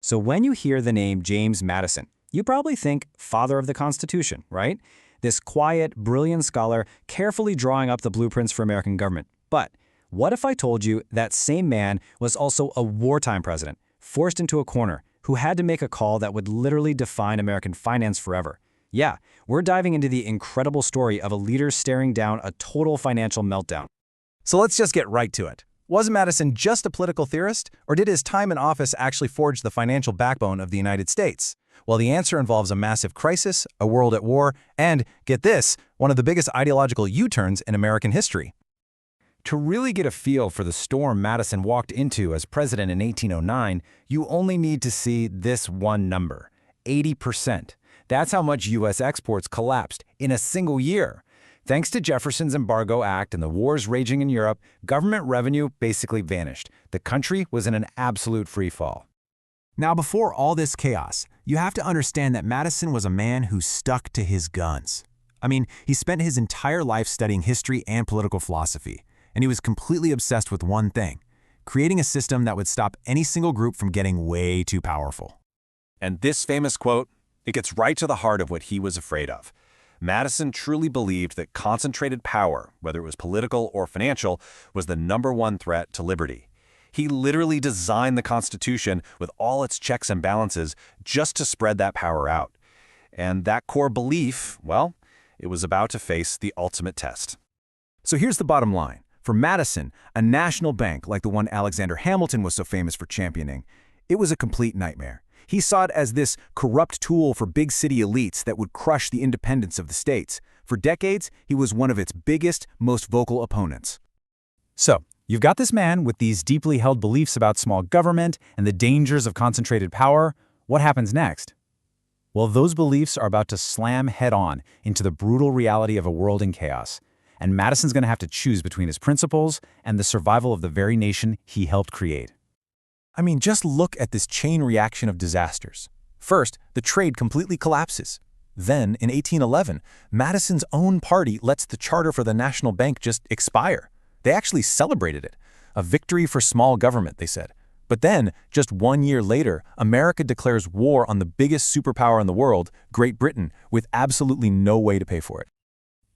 So when you hear the name James Madison, you probably think father of the Constitution, right? This quiet, brilliant scholar carefully drawing up the blueprints for American government. But what if I told you that same man was also a wartime president, forced into a corner, who had to make a call that would literally define American finance forever? Yeah, we're diving into the incredible story of a leader staring down a total financial meltdown. So let's just get right to it. Was Madison just a political theorist, or did his time in office actually forge the financial backbone of the United States? Well, the answer involves a massive crisis, a world at war, and, get this, one of the biggest ideological U-turns in American history. To really get a feel for the storm Madison walked into as president in 1809, you only need to see this one number, 80%. That's how much U.S. exports collapsed in a single year. Thanks to Jefferson's Embargo Act and the wars raging in Europe, government revenue basically vanished. The country was in an absolute freefall. Now, before all this chaos, you have to understand that Madison was a man who stuck to his guns. I mean, he spent his entire life studying history and political philosophy, and he was completely obsessed with one thing: creating a system that would stop any single group from getting way too powerful. And this famous quote, it gets right to the heart of what he was afraid of. Madison truly believed that concentrated power, whether it was political or financial, was the #1 threat to liberty. He literally designed the Constitution with all its checks and balances just to spread that power out. And that core belief, well, it was about to face the ultimate test. So here's the bottom line. For Madison, a national bank like the one Alexander Hamilton was so famous for championing, it was a complete nightmare. He saw it as this corrupt tool for big city elites that would crush the independence of the states. For decades, he was one of its biggest, most vocal opponents. So, you've got this man with these deeply held beliefs about small government and the dangers of concentrated power. What happens next? Well, those beliefs are about to slam head-on into the brutal reality of a world in chaos. And Madison's going to have to choose between his principles and the survival of the very nation he helped create. I mean, just look at this chain reaction of disasters. First, the trade completely collapses. Then, in 1811, Madison's own party lets the charter for the national bank just expire. They actually celebrated it. A victory for small government, they said. But then, just 1 year later, America declares war on the biggest superpower in the world, Great Britain, with absolutely no way to pay for it.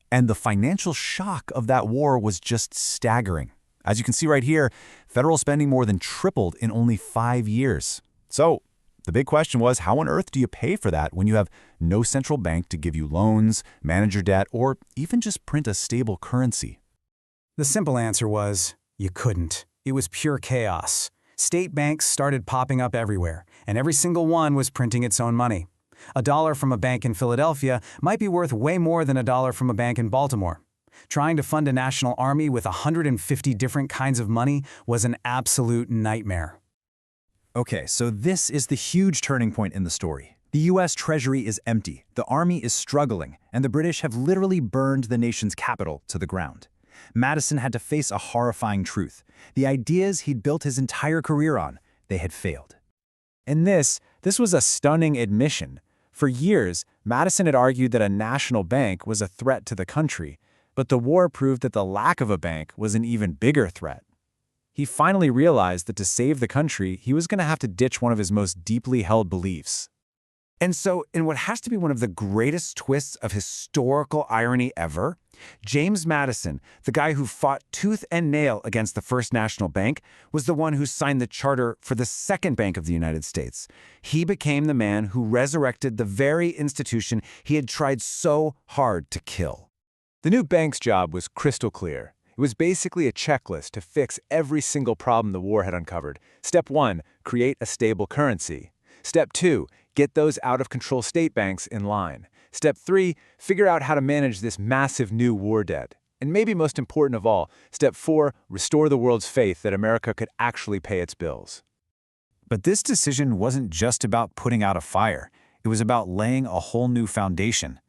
And the financial shock of that war was just staggering. As you can see right here, federal spending more than tripled in only 5 years. So, the big question was, how on earth do you pay for that when you have no central bank to give you loans, manage your debt, or even just print a stable currency? The simple answer was, you couldn't. It was pure chaos. State banks started popping up everywhere, and every single one was printing its own money. $1 from a bank in Philadelphia might be worth way more than $1 from a bank in Baltimore. Trying to fund a national army with 150 different kinds of money was an absolute nightmare. Okay, so this is the huge turning point in the story. The U.S. Treasury is empty, the army is struggling, and the British have literally burned the nation's capital to the ground. Madison had to face a horrifying truth. The ideas he'd built his entire career on, they had failed. And this was a stunning admission. For years, Madison had argued that a national bank was a threat to the country, but the war proved that the lack of a bank was an even bigger threat. He finally realized that to save the country, he was going to have to ditch one of his most deeply held beliefs. And so, in what has to be one of the greatest twists of historical irony ever, James Madison, the guy who fought tooth and nail against the First National Bank, was the one who signed the charter for the Second Bank of the United States. He became the man who resurrected the very institution he had tried so hard to kill. The new bank's job was crystal clear. It was basically a checklist to fix every single problem the war had uncovered. Step 1, create a stable currency. Step 2, get those out-of-control state banks in line. Step 3, figure out how to manage this massive new war debt. And maybe most important of all, Step 4, restore the world's faith that America could actually pay its bills. But this decision wasn't just about putting out a fire. It was about laying a whole new foundation.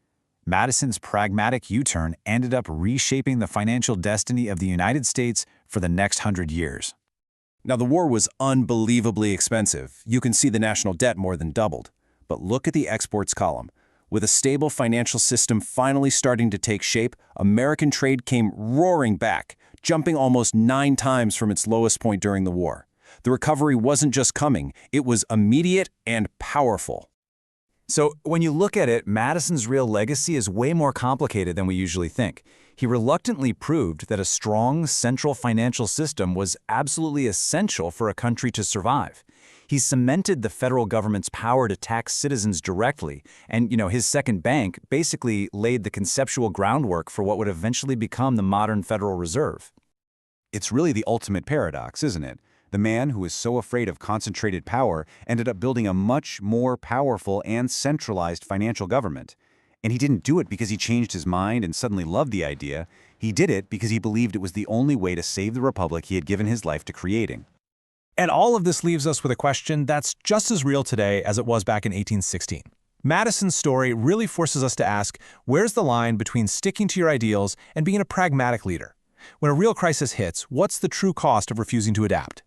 Madison's pragmatic U-turn ended up reshaping the financial destiny of the United States for the next 100 years. Now, the war was unbelievably expensive. You can see the national debt more than doubled. But look at the exports column. With a stable financial system finally starting to take shape, American trade came roaring back, jumping almost 9 times from its lowest point during the war. The recovery wasn't just coming, it was immediate and powerful. So when you look at it, Madison's real legacy is way more complicated than we usually think. He reluctantly proved that a strong central financial system was absolutely essential for a country to survive. He cemented the federal government's power to tax citizens directly, and his second bank basically laid the conceptual groundwork for what would eventually become the modern Federal Reserve. It's really the ultimate paradox, isn't it? The man who was so afraid of concentrated power ended up building a much more powerful and centralized financial government. And he didn't do it because he changed his mind and suddenly loved the idea. He did it because he believed it was the only way to save the republic he had given his life to creating. And all of this leaves us with a question that's just as real today as it was back in 1816. Madison's story really forces us to ask, where's the line between sticking to your ideals and being a pragmatic leader? When a real crisis hits, what's the true cost of refusing to adapt?